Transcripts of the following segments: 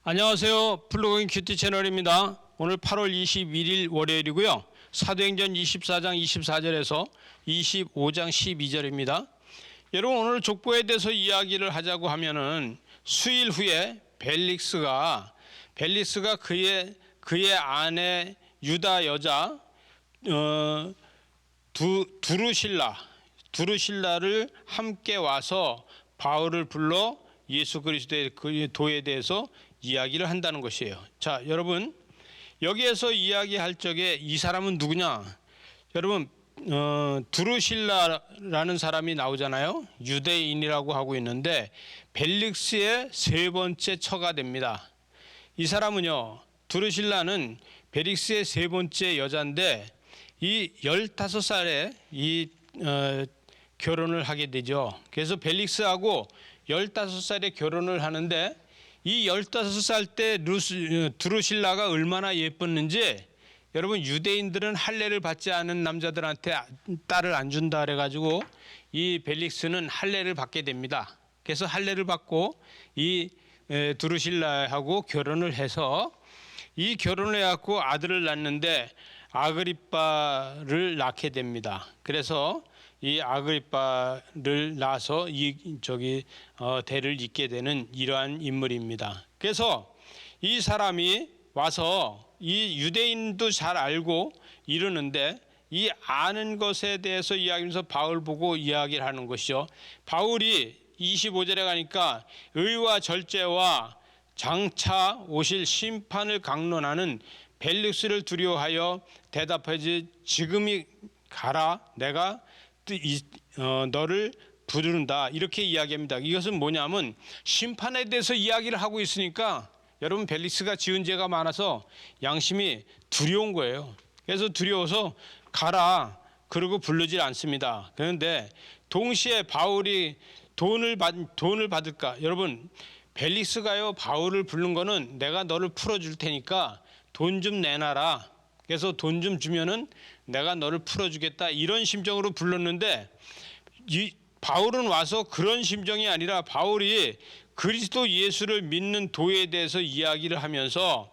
안녕하세요. 플로깅 큐티 채널입니다. 오늘 8월 21일 월요일이고요. 사도행전 24장 24절에서 25장 12절입니다. 여러분, 오늘 족보에 대해서 이야기를 하자고 하면은 수일 후에 벨릭스가 그의 아내 유다 여자 두루실라를 함께 와서 바울을 불러 예수 그리스도의 그 도에 대해서 이야기를 한다는 것이에요. 자, 여러분, 여기에서 이야기할 적에 이 사람은 누구냐? 여러분, 두루실라라는 사람이 나오잖아요. 유대인이라고 하고 있는데 벨릭스의 세 번째 처가 됩니다. 이 사람은요, 두루실라는 벨릭스의 세 번째 여자인데 이 15살에 결혼을 하게 되죠. 그래서 벨릭스하고 15살에 결혼을 하는데 이 15살 때 두루실라가 얼마나 예뻤는지, 여러분, 유대인들은 할례를 받지 않은 남자들한테 딸을 안 준다 그래가지고 이 벨릭스는 할례를 받게 됩니다. 그래서 할례를 받고 이 두루실라하고 결혼을 해서 이 결혼을 해갖고 아들을 낳는데 아그리빠를 낳게 됩니다. 그래서 이 아그리빠를 낳아서 대를 잇게 되는 이러한 인물입니다. 그래서 이 사람이 와서 이 유대인도 잘 알고 이러는데 이 아는 것에 대해서 이야기하면서 바울 보고 이야기를 하는 것이죠. 바울이 25절에 가니까 의와 절제와 장차 오실 심판을 강론하는 벨릭스를 두려워하여 대답하지 지금이 가라, 내가 너를 부른다, 이렇게 이야기합니다. 이것은 뭐냐면 심판에 대해서 이야기를 하고 있으니까 여러분, 벨릭스가 지은 죄가 많아서 양심이 두려운 거예요. 그래서 두려워서 가라 그러고 부르질 않습니다. 그런데 동시에 바울이 돈을 받을까? 여러분, 벨릭스가요 바울을 부른 거는 내가 너를 풀어줄 테니까 돈 좀 내놔라. 그래서 돈 좀 주면은 내가 너를 풀어주겠다, 이런 심정으로 불렀는데 이 바울은 와서 그런 심정이 아니라 바울이 그리스도 예수를 믿는 도에 대해서 이야기를 하면서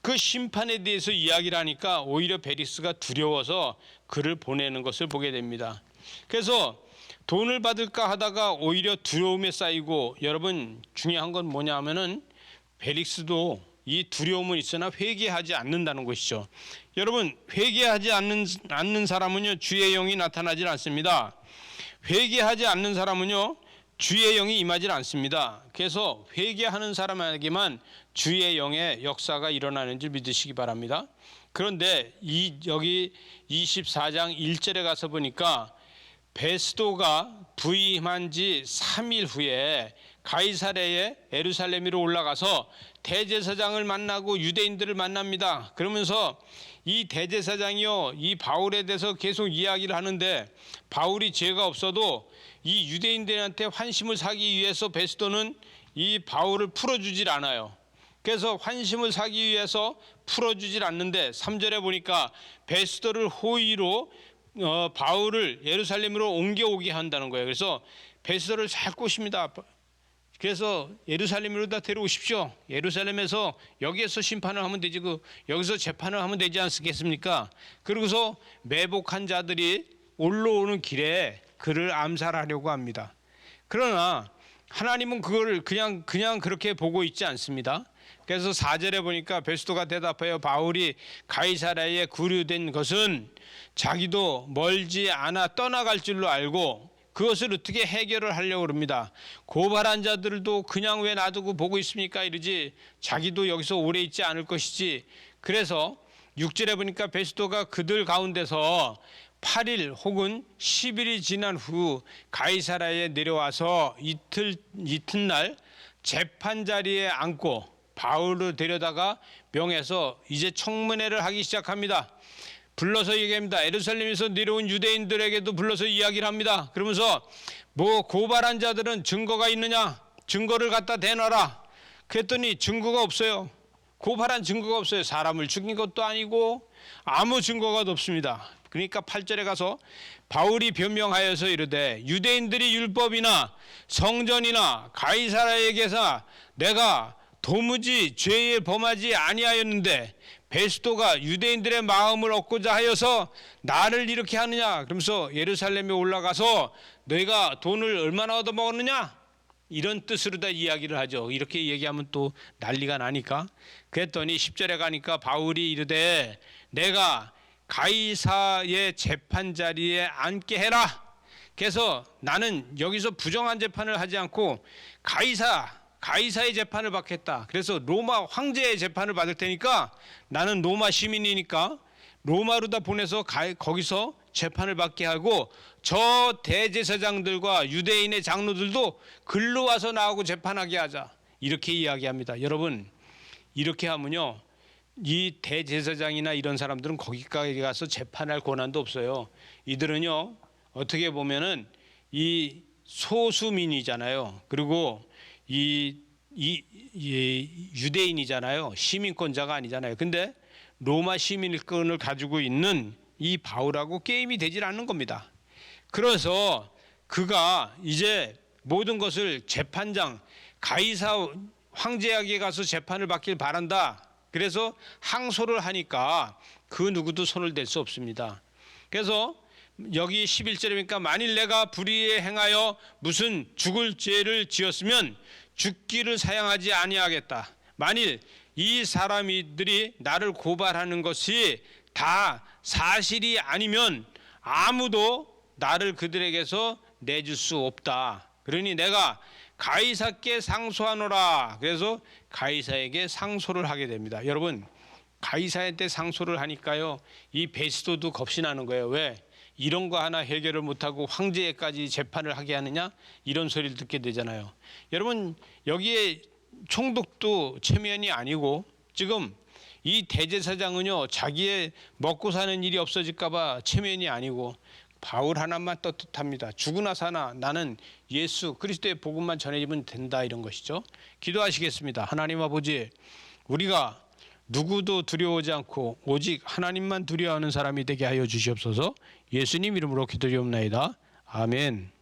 그 심판에 대해서 이야기를 하니까 오히려 벨릭스가 두려워서 그를 보내는 것을 보게 됩니다. 그래서 돈을 받을까 하다가 오히려 두려움에 쌓이고, 여러분, 중요한 건 뭐냐 하면은 벨릭스도 이 두려움은 있으나 회개하지 않는다는 것이죠. 여러분, 회개하지 않는 사람은요 주의 영이 나타나질 않습니다. 회개하지 않는 사람은요 주의 영이 임하질 않습니다. 그래서 회개하는 사람에게만 주의 영의 역사가 일어나는 줄 믿으시기 바랍니다. 그런데 여기 24장 1절에 가서 보니까 베스도가 부임한 지 3일 후에 가이사랴의 예루살렘으로 올라가서 대제사장을 만나고 유대인들을 만납니다. 그러면서 이 대제사장이요 이 바울에 대해서 계속 이야기를 하는데, 바울이 죄가 없어도 이 유대인들한테 환심을 사기 위해서 베스도는 이 바울을 풀어주질 않아요. 그래서 환심을 사기 위해서 풀어주질 않는데 3절에 보니까 베스도를 호의로 바울을 예루살렘으로 옮겨오게 한다는 거예요. 그래서 베스도를 잘 꼬십니다. 그래서 예루살렘으로 다 데려오십시오. 예루살렘에서 여기에서 심판을 하면 되지, 여기서 재판을 하면 되지 않겠습니까? 그러고서 매복한 자들이 올라오는 길에 그를 암살하려고 합니다. 그러나 하나님은 그걸 그냥 그렇게 보고 있지 않습니다. 그래서 4절에 보니까 베스도가 대답하여 바울이 가이사랴에 구류된 것은 자기도 멀지 않아 떠나갈 줄로 알고 그것을 어떻게 해결을 하려고 합니다. 고발한 자들도 그냥 왜 놔두고 보고 있습니까? 이러지 자기도 여기서 오래 있지 않을 것이지. 그래서 6절에 보니까 베스도가 그들 가운데서 8일 혹은 10일이 지난 후 가이사랴에 내려와서 이튿날 재판 자리에 앉고 바울을 데려다가 명해서 이제 청문회를 하기 시작합니다. 불러서 얘기합니다. 예루살렘에서 내려온 유대인들에게도 불러서 이야기를 합니다. 그러면서 고발한 자들은 증거가 있느냐? 증거를 갖다 대놔라. 그랬더니 증거가 없어요. 고발한 증거가 없어요. 사람을 죽인 것도 아니고 아무 증거가 없습니다. 그러니까 8절에 가서 바울이 변명하여서 이르되 유대인들이 율법이나 성전이나 가이사랴에게서 내가 도무지 죄에 범하지 아니하였는데 베스도가 유대인들의 마음을 얻고자 하여서 나를 이렇게 하느냐, 그러면서 예루살렘에 올라가서 너희가 돈을 얼마나 얻어먹었느냐, 이런 뜻으로 다 이야기를 하죠. 이렇게 얘기하면 또 난리가 나니까. 그랬더니 10절에 가니까 바울이 이르되 내가 가이사의 재판 자리에 앉게 해라. 그래서 나는 여기서 부정한 재판을 하지 않고 가이사의 재판을 받겠다. 그래서 로마 황제의 재판을 받을 테니까 나는 로마 시민이니까 로마로 다 보내서 거기서 재판을 받게 하고 저 대제사장들과 유대인의 장로들도 글로 와서 나하고 재판하게 하자. 이렇게 이야기합니다. 여러분, 이렇게 하면요, 이 대제사장이나 이런 사람들은 거기까지 가서 재판할 권한도 없어요. 이들은요, 어떻게 보면은 이 소수민이잖아요. 그리고 이 유대인이잖아요. 시민권자가 아니잖아요. 근데 로마 시민권을 가지고 있는 이 바울하고 게임이 되질 않는 겁니다. 그래서 그가 이제 모든 것을 재판장 가이사 황제에게 가서 재판을 받길 바란다. 그래서 항소를 하니까 그 누구도 손을 댈 수 없습니다. 그래서 여기 11절이니까 만일 내가 불의에 행하여 무슨 죽을 죄를 지었으면 죽기를 사양하지 아니하겠다. 만일 이 사람들이 나를 고발하는 것이 다 사실이 아니면 아무도 나를 그들에게서 내줄 수 없다. 그러니 내가 가이사께 상소하노라. 그래서 가이사에게 상소를 하게 됩니다. 여러분, 가이사한테 상소를 하니까요, 이 베스도도 겁이 나는 거예요. 왜? 이런 거 하나 해결을 못하고 황제에까지 재판을 하게 하느냐, 이런 소리를 듣게 되잖아요. 여러분, 여기에 총독도 체면이 아니고 지금 이 대제사장은요, 자기의 먹고 사는 일이 없어질까 봐 체면이 아니고 바울 하나만 떳떳합니다. 죽으나 사나 나는 예수 그리스도의 복음만 전해지면 된다, 이런 것이죠. 기도하시겠습니다. 하나님 아버지, 우리가 누구도 두려워하지 않고 오직 하나님만 두려워하는 사람이 되게 하여 주시옵소서. 예수님 이름으로 기도드리옵나이다. 아멘.